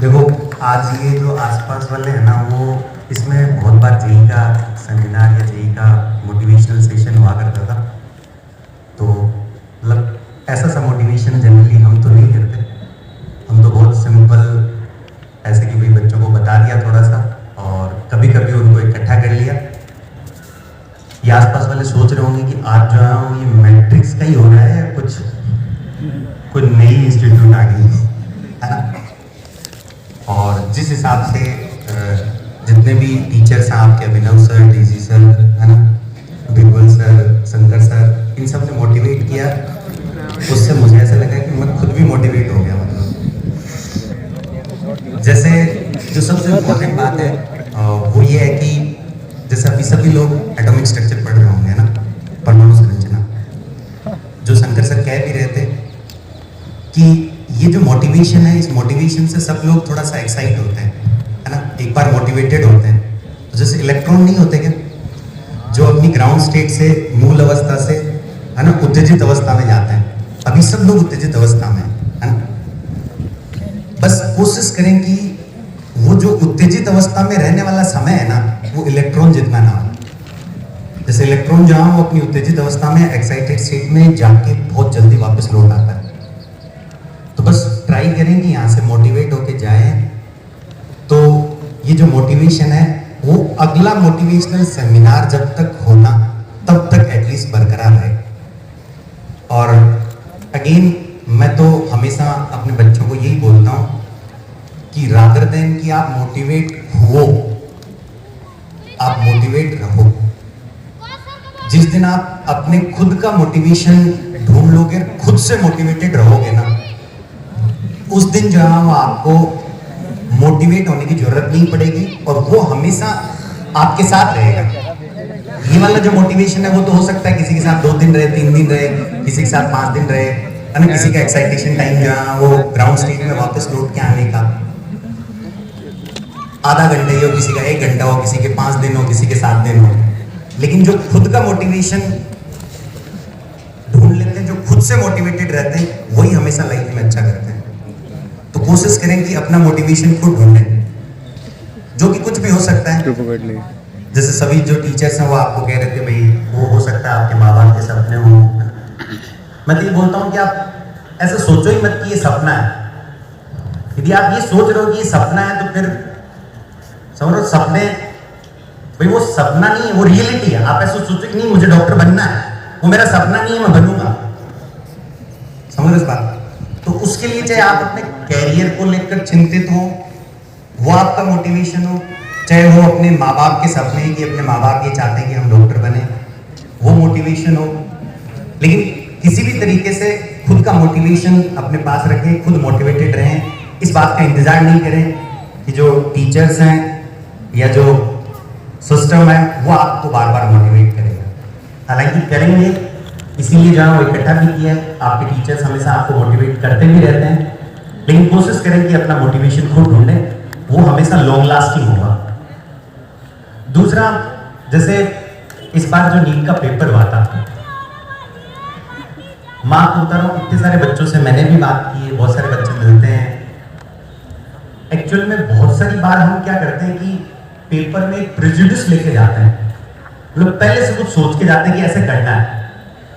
देखो, आज ये जो आसपास वाले हैं ना, वो इसमें बहुत बार जेई का सेमिनार या जेई का मोटिवेशनल सेशन हुआ करता था। तो मतलब ऐसा सा मोटिवेशन जनरली हम तो नहीं करते। हम तो बहुत सिंपल ऐसे कि भाई बच्चों को बता दिया थोड़ा सा और कभी कभी उनको इकट्ठा कर लिया। ये आसपास वाले सोच रहे होंगे कि आज जो है ये मैट्रिक्स का ही हो रहा है या कुछ कोई नई इंस्टीट्यूट आ गई है ना। और जिस हिसाब से जितने भी टीचर्स हैं आपके, अभिनव सर, डीजी सर, है ना, बिरबल सर, शंकर सर, इन सब ने मोटिवेट किया, उससे मुझे ऐसा लगा कि मैं खुद भी मोटिवेट हो गया। मतलब जैसे जो सबसे इम्पोर्टेंट बात है वो ये है कि जैसे अभी सभी लोग एटॉमिक स्ट्रक्चर पढ़ रहे होंगे ना, परमाणु संरचना, जो शंकर सर कह भी रहे थे कि ये जो मोटिवेशन है, इस मोटिवेशन से सब लोग थोड़ा सा एक्साइट होते हैं, है ना, एक बार मोटिवेटेड होते हैं। तो जैसे इलेक्ट्रॉन नहीं होते क्या, जो अपनी ग्राउंड स्टेट से, मूल अवस्था से, है ना, उत्तेजित अवस्था में जाते हैं। अभी सब लोग उत्तेजित अवस्था में है ना। बस कोशिश करें कि वो जो उत्तेजित अवस्था में रहने वाला समय है ना, वो इलेक्ट्रॉन जितना ना हो। जैसे इलेक्ट्रॉन जहां वो अपनी उत्तेजित अवस्था में, एक्साइटेड स्टेट में जाके बहुत जल्दी वापस लौट आता है। तो बस ट्राई करें कि यहाँ से मोटिवेट होके जाएं। तो ये जो मोटिवेशन है वो अगला मोटिवेशनल सेमिनार जब तक होना तब तक एटलीस्ट बरकरार रहे। और अगेन मैं तो हमेशा अपने बच्चों को यही बोलता हूँ कि रादर देन कि आप मोटिवेट हो, आप मोटिवेट रहो। जिस दिन आप अपने खुद का मोटिवेशन ढूंढ लोगे, खुद से मोटिवेटेड रहोगे ना, उस दिन जो है वो आपको मोटिवेट होने की जरूरत नहीं पड़ेगी और वो हमेशा आपके साथ रहेगा। ये वाला जो मोटिवेशन है वो तो हो सकता है किसी के साथ 2 दिन रहे, 3 दिन रहे, किसी के साथ 5 दिन रहे, है ना, किसी का एक्साइटेशन टाइम जो है वो ग्राउंड स्टेट में वापस लौट के आने का आधा घंटे हो, किसी का 1 घंटा हो, किसी के 5 दिन हो, किसी के 7 दिन हो। लेकिन जो खुद का मोटिवेशन ढूंढ लेते हैं, जो खुद से मोटिवेटेड रहते हैं, वही हमेशा लाइफ में अच्छा करते हैं। तो कोशिश करें कि अपना मोटिवेशन खुद ढूंढें, जो कि कुछ भी हो सकता है। जैसे सभी जो टीचर्स हैं वो आपको कह रहे थे भाई वो हो सकता है आपके माँ बाप के सपने हों। मैं तो ये बोलता हूँ कि आप ऐसे सोचो ही मत कि ये सपना है। यदि आप ये सोच रहे हो कि ये सपना है तो फिर समझो सपने, भाई वो सपना नहीं है, वो रियलिटी है। आप ऐसे सोचो कि नहीं मुझे डॉक्टर बनना है, वो मेरा सपना नहीं है, मैं बनूंगा। समझ इस बात। तो उसके लिए चाहे आप अपने कैरियर को लेकर चिंतित हो, वो आपका मोटिवेशन हो, चाहे वो अपने माँ बाप के सपने कि अपने माँ बाप ये चाहते हैं कि हम डॉक्टर बने, वो मोटिवेशन हो। लेकिन किसी भी तरीके से खुद का मोटिवेशन अपने पास रखें, खुद मोटिवेटेड रहें। इस बात का इंतजार नहीं करें कि जो टीचर्स हैं या जो सिस्टम है वो आपको बार बार मोटिवेट करेगा। हालांकि करेंगे, इसीलिए जहाँ वो इकट्ठा भी किया है। आपके टीचर्स हमेशा आपको मोटिवेट करते भी रहते हैं, लेकिन कोशिश करें कि अपना मोटिवेशन खुद ढूंढें, वो हमेशा लॉन्ग लास्टिंग होगा। दूसरा, जैसे इस बार जो नीट का पेपर हुआ था, माँ बोलता रहा हूँ, इतने सारे बच्चों से मैंने भी बात की है, बहुत सारे बच्चे मिलते हैं। एक्चुअल में बहुत सारी बार हम क्या करते हैं कि पेपर में एक प्रेजुडिस लेके जाते हैं, मतलब पहले से कुछ सोच के जाते हैं कि ऐसे करना है।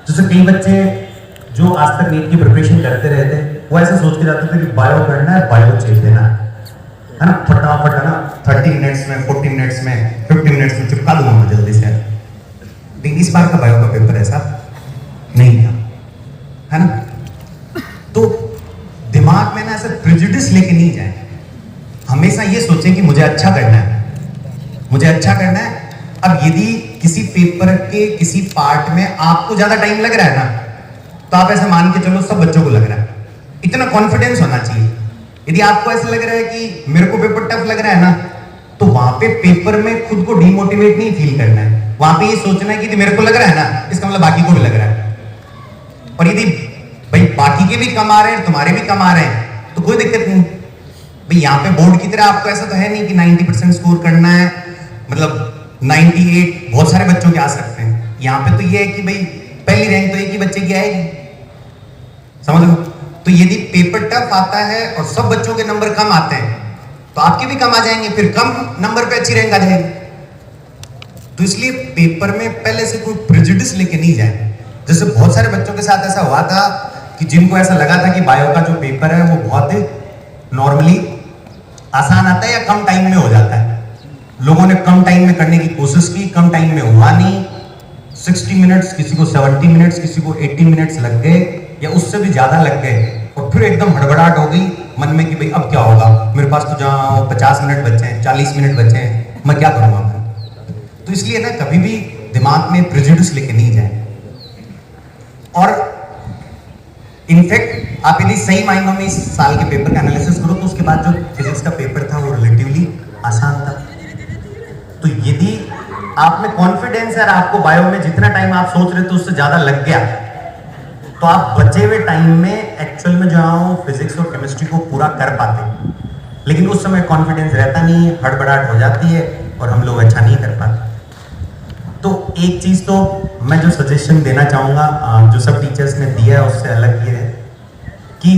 जैसे कई बच्चे जो आज तक नीट की प्रिपरेशन करते रहते हैं, वो ऐसे सोच के जाते थे कि बायो करना है, बायो चेक देना है ना, फटाफट, है ना, 30 मिनट्स में, 40 मिनट्स में, 50 मिनट्स में चिपका दूंगा मैं जल्दी से। लेकिन इस बार का बायो का पेपर ऐसा नहीं था, है ना। तो दिमाग में ना ऐसे प्रेजुडिस लेके नहीं जाए, हमेशा ये सोचें कि मुझे अच्छा करना है, मुझे अच्छा करना है। अब यदि किसी पेपर के किसी पार्ट में आपको ज्यादा टाइम लग रहा है ना, तो आप ऐसे मान के चलो सब बच्चों को लग रहा है। इतना कॉन्फिडेंस होना चाहिए। यदि आपको ऐसा लग रहा है कि मेरे को पेपर टफ लग रहा है ना, तो वहां पे पेपर में खुद को डिमोटिवेट नहीं फील करना है। वहां पे ये सोचना है कि यदि मेरे को लग रहा है ना, इसका मतलब बाकी को भी लग रहा है। और यदि भाई बाकी के भी कम आ रहे हैं, तुम्हारे भी कम आ रहे हैं, तो कोई दिक्कत नहीं। भाई यहाँ पे बोर्ड की तरह आपको ऐसा तो है नहीं कि 90% स्कोर करना है, मतलब 98 बहुत सारे बच्चों के आ सकते हैं। यहाँ पे तो ये है कि भाई पहली रैंक तो एक ही बच्चे की आएगी, समझ लो। तो यदि पेपर टफ आता है और सब बच्चों के नंबर कम आते हैं, तो आपके भी कम आ जाएंगे, फिर कम नंबर पे अच्छी रैंक आ जाएगी। तो इसलिए पेपर में पहले से कोई प्रेजुडिस लेके नहीं जाए। जैसे बहुत सारे बच्चों के साथ ऐसा हुआ था कि जिनको ऐसा लगा था कि बायो का जो पेपर है वो बहुत नॉर्मली आसान आता है या कम टाइम में हो जाता है। लोगों ने कम टाइम में करने की कोशिश की, कम टाइम में हुआ नहीं। 60 मिनट्स, किसी को 70 मिनट्स, किसी को 80 मिनट्स लग गए या उससे भी ज्यादा लग गए, और फिर एकदम हड़बड़ाहट हो गई मन में कि भाई अब क्या होगा, मेरे पास तो जहाँ 50 मिनट बचे हैं, 40 मिनट बचे हैं, मैं क्या करूँगा मैं। तो इसलिए ना कभी भी दिमाग में प्रेजुडिस लेके नहीं जाए। और इनफैक्ट आप यदि सही मायनों में इस साल के पेपर का एनालिसिस करो तो उसके बाद जो फिजिक्स का पेपर था वो रिलेटिवली आसान था। तो यदि आप में कॉन्फिडेंस है और आपको बायो में जितना टाइम आप सोच रहे थे उससे ज्यादा लग गया, तो आप बचे हुए टाइम में एक्चुअल में जो फिजिक्स और केमिस्ट्री को पूरा कर पाते। लेकिन उस समय कॉन्फिडेंस रहता नहीं है, हड़बड़ाहट हो जाती है और हम लोग अच्छा नहीं कर पाते। तो एक चीज तो मैं जो सजेशन देना चाहूंगा, जो सब टीचर्स ने दिया है उससे अलग ये है कि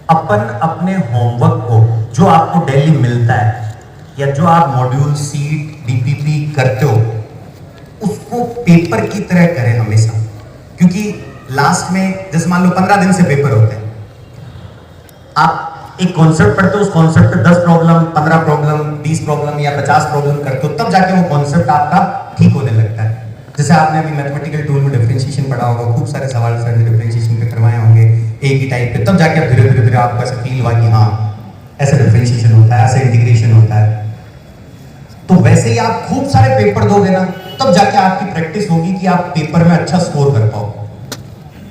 अपन अपने होमवर्क को जो आपको डेली मिलता है या जो आप मॉड्यूल, सीट, डीपीपी करते हो उसको पेपर की तरह करें हमेशा। क्योंकि लास्ट में जैसे मान लो 15 दिन से पेपर होते हैं, आप एक कॉन्सेप्ट पढ़ते हो, उस कॉन्सेप्ट पे 10 प्रॉब्लम, 15 प्रॉब्लम, 20 प्रॉब्लम या 50 प्रॉब्लम करते हो, तब जाके वो कॉन्सेप्ट आपका ठीक होने लगता है। जैसे आपने अभी मैथमेटिकल टूल में डिफरेंशिएशन पढ़ा होगा, खूब सारे सवाल सर ने डिफरेंशिएशन पे करवाए होंगे एक ही टाइप पे, तब जाके आप धीरे धीरे आपको ऐसा फील हुआ कि हाँ ऐसा डिफरेंशिएशन होता है, ऐसा इंटीग्रेशन होता है। तो वैसे ही आप खूब सारे पेपर दोगे ना, तब जाके आपकी प्रैक्टिस होगी कि आप पेपर में अच्छा स्कोर कर पाओ।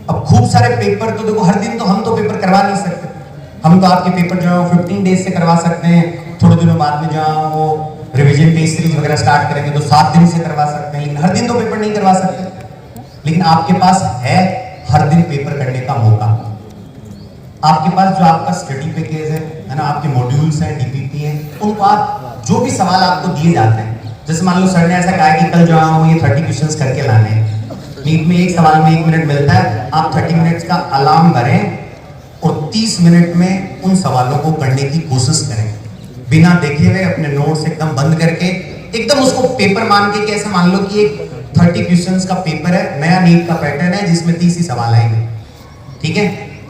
अब खूब सारे पेपर तो देखो, हर दिन तो हम तो पेपर करवा नहीं सकते। हम तो आपके पेपर जो 15 डेज से करवा सकते हैं, थोड़े दिनों बाद में जहाँ वो रिवीजन टेस्ट सीरीज वगैरह स्टार्ट करेंगे तो 7 दिन से करवा सकते हैं, लेकिन हर दिन तो पेपर नहीं करवा सकते। लेकिन आपके पास है हर दिन पेपर करने का मौका। आपके पास जो आपका स्टडी पैकेज है ना, आपके मॉड्यूल्स हैं, डीपीपी है, उनको आप जो भी सवाल आपको दिए जाते हैं, जैसे मान लो सर ने ऐसा कहा कि कल जो ये 30 क्वेश्चंस करके लाने हैं, नीट में एक सवाल में 1 मिनट मिलता है, आप 30 मिनट्स का अलार्म भरें और 30 मिनट में उन सवालों को करने की कोशिश करें, बिना देखे हुए अपने नोट्स एकदम बंद करके, एकदम उसको पेपर मान के। कैसे मान लो कि एक 30 क्वेश्चंस का पेपर है, नया नीट का पैटर्न है जिसमें 30 ही सवाल आएंगे, ठीक है।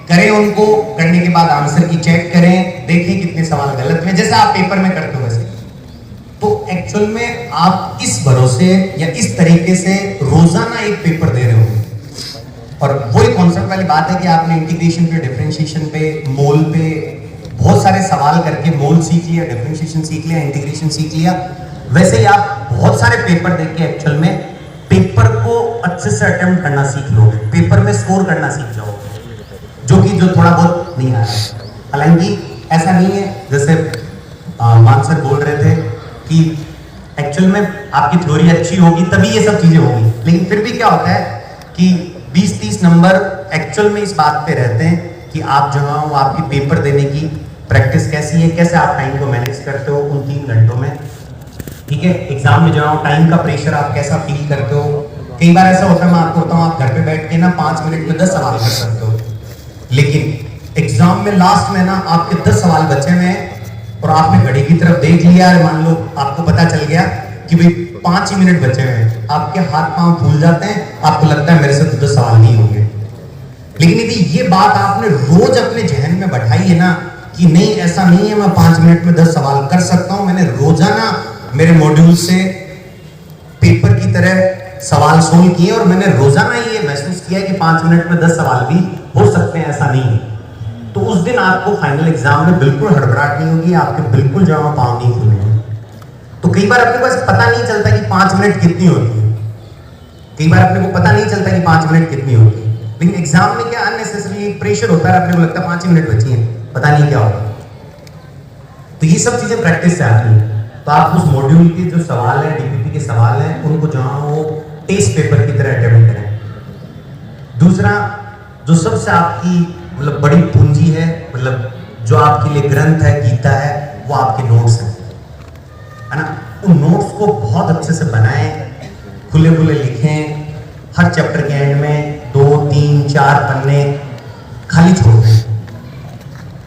करें उनको, करने के बाद आंसर की चेक करें, देखें कितने सवाल गलत में, जैसे आप पेपर में करते हो वैसे। तो एक्चुअल में आप इस भरोसे या इस तरीके से रोजाना एक पेपर दे रहे हो। और वही कॉन्सेप्ट वाली बात है कि आपने इंटीग्रेशन पे, डिफरेंशिएशन पे, मोल पे बहुत सारे सवाल करके मोल सीख लिया, डिफरेंशिएशन सीख लिया, इंटीग्रेशन सीख लिया। वैसे ही आप बहुत सारे पेपर देख के एक्चुअल में पेपर को अच्छे से अटेम्प्ट करना सीख लोगे, पेपर में स्कोर करना सीख जाओगे, जो थोड़ा बहुत नहीं आ रहा है। हालांकि ऐसा नहीं है, जैसे मान सर बोल रहे थे कि एक्चुअल में आपकी थ्योरी अच्छी होगी तभी ये सब चीजें होंगी, लेकिन फिर भी क्या होता है कि 20-30 नंबर एक्चुअल में इस बात पे रहते हैं कि आप जो है वो आपकी पेपर देने की प्रैक्टिस कैसी है, कैसे आप टाइम को मैनेज करते हो उन 3 घंटों में, ठीक है। एग्जाम में जो है टाइम का प्रेशर आप कैसा फील करते हो। कई बार ऐसा होता है, मैं आपको बताऊं, आप घर पे बैठ के ना 5 मिनट में 10 सवाल कर सकते हो, लेकिन एग्जाम में लास्ट में ना आपके 10 सवाल बचे हुए हैं और आपने घड़ी की तरफ देख लिया और मान लो आपको पता चल गया कि भाई 5 ही मिनट बचे हुए हैं, आपके हाथ पांव फूल जाते हैं, आपको लगता है मेरे से तो 10 सवाल नहीं होंगे। लेकिन यदि ये बात आपने रोज अपने जहन में बैठाई है ना कि नहीं ऐसा नहीं है, मैं 5 मिनट में 10 सवाल कर सकता हूं, मैंने रोजाना मेरे मॉड्यूल से पेपर की तरह सवाल सोल्व किए और मैंने रोजाना ये महसूस किया कि 5 मिनट में 10 सवाल भी हो सकते हैं, ऐसा नहीं है, तो उस दिन आपको फाइनल एग्जाम में बिल्कुल हड़बड़ाहट नहीं होगी, आपके बिल्कुल जमा पाँव नहीं खुलेंगे। तो कई बार अपने पास पता नहीं चलता कि 5 मिनट कितनी होती है, कई बार अपने को पता नहीं चलता कि 5 मिनट कितनी होती है, लेकिन एग्जाम में क्या अननेसेसरी प्रेशर होता है, अपने को लगता है 5 ही मिनट बची हैं, पता नहीं क्या होगा। तो ये सब चीजें प्रैक्टिस से आती हैं। तो आप उस मॉड्यूल के जो सवाल है, डीपीपी के सवाल हैं, उनको जहाँ वो टेस्ट पेपर की तरह अटेम्प्ट करें। दूसरा जो सबसे आपकी मतलब बड़ी पूंजी है, मतलब जो आपके लिए ग्रंथ है, गीता है, वो आपके नोट्स हैं, है ना। उन नोट्स को बहुत अच्छे से बनाएं, खुले खुले लिखें, हर चैप्टर के एंड में 2, 3, 4 पन्ने खाली छोड़ दें।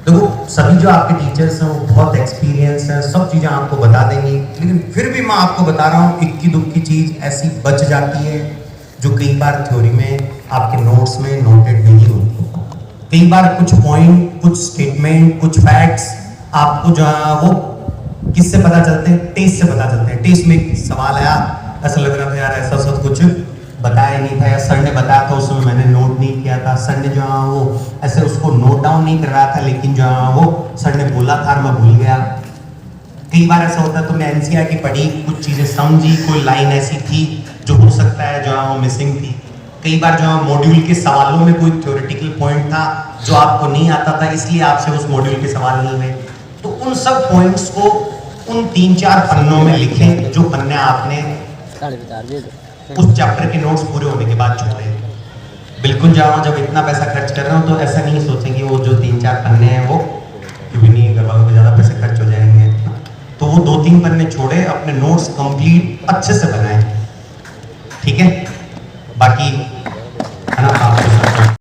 देखो सभी जो आपके टीचर्स हैं वो बहुत एक्सपीरियंस हैं, सब चीज़ें आपको बता देंगी, लेकिन फिर भी मैं आपको बता रहा हूँ इक्की दुक्की चीज़ ऐसी बच जाती है जो कई बार थ्योरी में आपके नोट्स में नोटेड नहीं होती। कई बार कुछ पॉइंट, कुछ स्टेटमेंट, कुछ फैक्ट्स आपको जो है वो किससे पता चलते हैं? टेस्ट से पता चलते हैं। टेस्ट में एक सवाल आया, ऐसा लग रहा था यार ऐसा सब कुछ बताया नहीं था, या सर ने बताया था उसमें मैंने नोट नहीं किया था, सर ने जो है वो ऐसे उसको नोट डाउन नहीं कर रहा था, लेकिन जो है वो सर ने बोला था और मैं भूल गया। कई बार ऐसा होता है, तो मैं एनसीईआरटी पढ़ी, कुछ चीज़ें समझी, कोई लाइन ऐसी थी जो हो सकता है जो है वो मिसिंग थी। कई बार जो है मॉड्यूल के सवालों में कोई थ्योरेटिकल पॉइंट था जो आपको नहीं आता था, इसलिए आपसे उस मॉड्यूल के सवाल नहीं हुए। तो उन सब पॉइंट्स को उन 3-4 पन्नों में लिखें जो पन्ने आपने उस चैप्टर के नोट्स पूरे होने के बाद छोड़े। बिल्कुल जाओ, जब इतना पैसा खर्च कर रहे हो तो ऐसा नहीं सोचें कि वो जो 3-4 पन्ने हैं वो क्यों नहीं, घर वालों को ज़्यादा पैसे खर्च हो जाएंगे, तो वो 2-3 पन्ने छोड़े, अपने नोट्स कंप्लीट अच्छे से बनाएं, ठीक है। बाकी